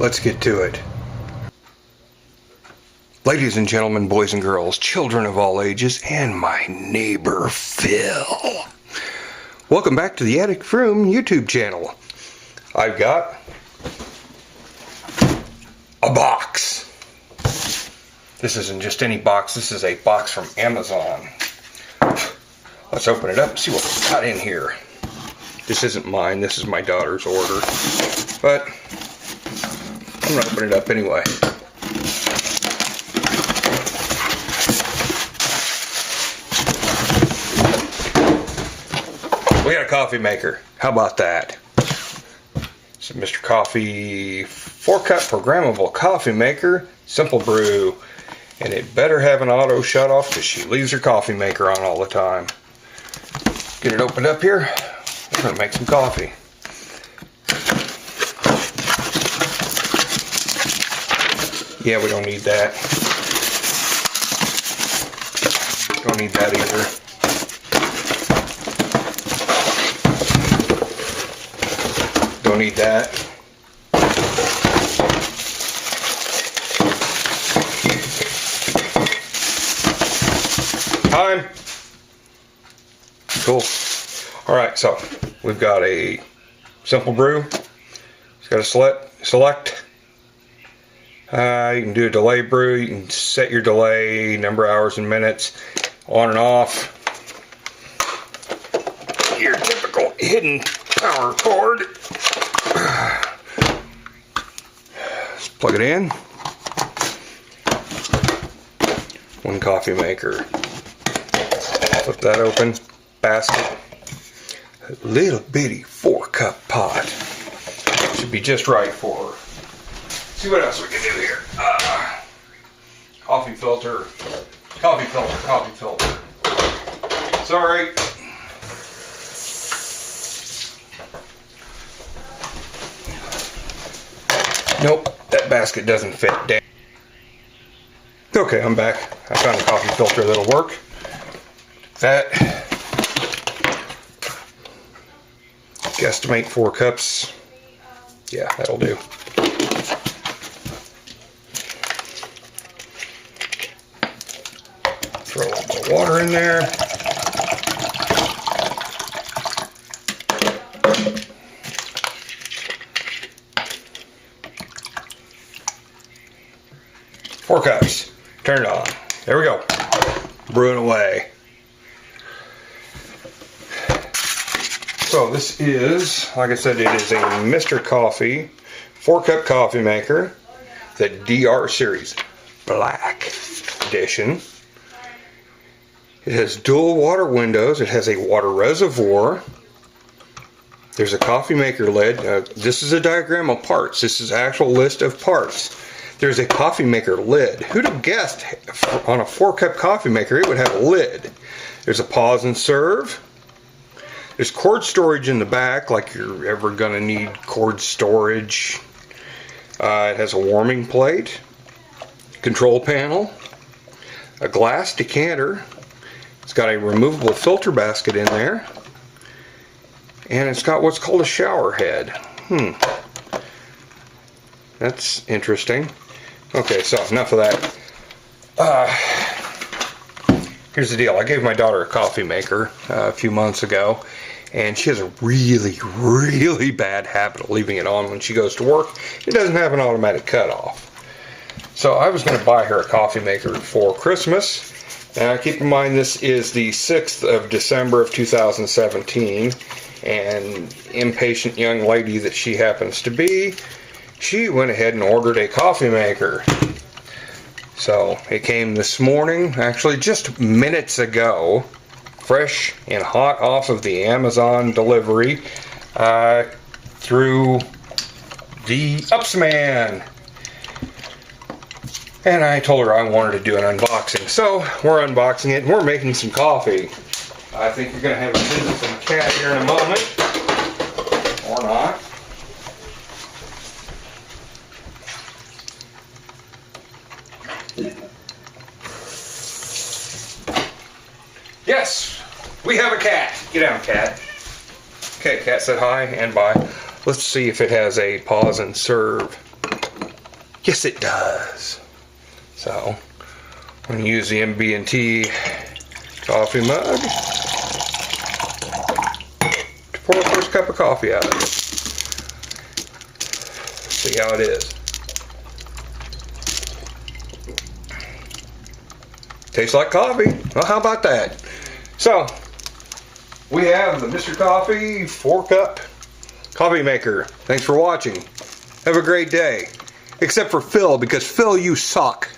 let's get to it. Ladies and gentlemen, boys and girls, children of all ages, and my neighbor Phil. Welcome back to the Attic Room YouTube channel. I've got a box. This isn't just any box, this is a box from Amazon. Let's open it up and see what we got in here. This isn't mine, this is my daughter's order. But I'm gonna open it up anyway. We got a coffee maker. How about that? It's a Mr. Coffee 4-cup programmable coffee maker, Simple Brew. And it better have an auto shut off because she leaves her coffee maker on all the time. Get it opened up here. We're going to make some coffee. Yeah, we don't need that. Don't need that either. Don't need that. Time. Cool. Alright, so we've got a Simple Brew. It's got a select. You can do a delay brew. You can set your delay, number of hours and minutes, on and off. Your typical hidden power cord. Let's plug it in. One coffee maker. Flip that open. Basket. A little bitty 4-cup pot. Should be just right for her. See what else we can do here. Coffee filter. Coffee filter. Coffee filter. Sorry. Nope, that basket doesn't fit. Damn. Okay, I'm back. I found a coffee filter that'll work. That. Guesstimate 4 cups. Yeah, that'll do. Throw a little bit of water in there. Four cups. Turn it on. There we go. Brewing away. So this is, like I said, it is a Mr. Coffee 4-cup coffee maker. The DR Series Black Edition. It has dual water windows. It has a water reservoir. There's a coffee maker lid. This is a diagram of parts. This is an actual list of parts. There's a coffee maker lid. Who'd have guessed on a 4-cup coffee maker it would have a lid? There's a pause and serve. There's cord storage in the back, like you're ever gonna need cord storage. It has a warming plate, control panel, a glass decanter. It's got a removable filter basket in there, and it's got what's called a shower head. That's interesting. Okay, so enough of that. Here's the deal. I gave my daughter a coffee maker a few months ago, and she has a really, really bad habit of leaving it on when she goes to work. It doesn't have an automatic cutoff. So I was going to buy her a coffee maker for Christmas. Now keep in mind this is the 6th of December of 2017, and impatient young lady that she happens to be, she went ahead and ordered a coffee maker. So it came this morning, actually just minutes ago, fresh and hot off of the Amazon delivery through the Upsman. And I told her I wanted to do an unboxing. So we're unboxing it and we're making some coffee. I think we're going to have a visit from Cat here in a moment. Or not. Yes, we have a cat. Get down, cat. Okay, cat said hi and bye. Let's see if it has a pause and serve. Yes, it does. So, I'm going to use the MB&T coffee mug to pour the first cup of coffee out of it. See how it is. Tastes like coffee. Well, how about that? So, we have the Mr. Coffee 4-cup coffee maker. Thanks for watching. Have a great day. Except for Phil, because Phil, you suck.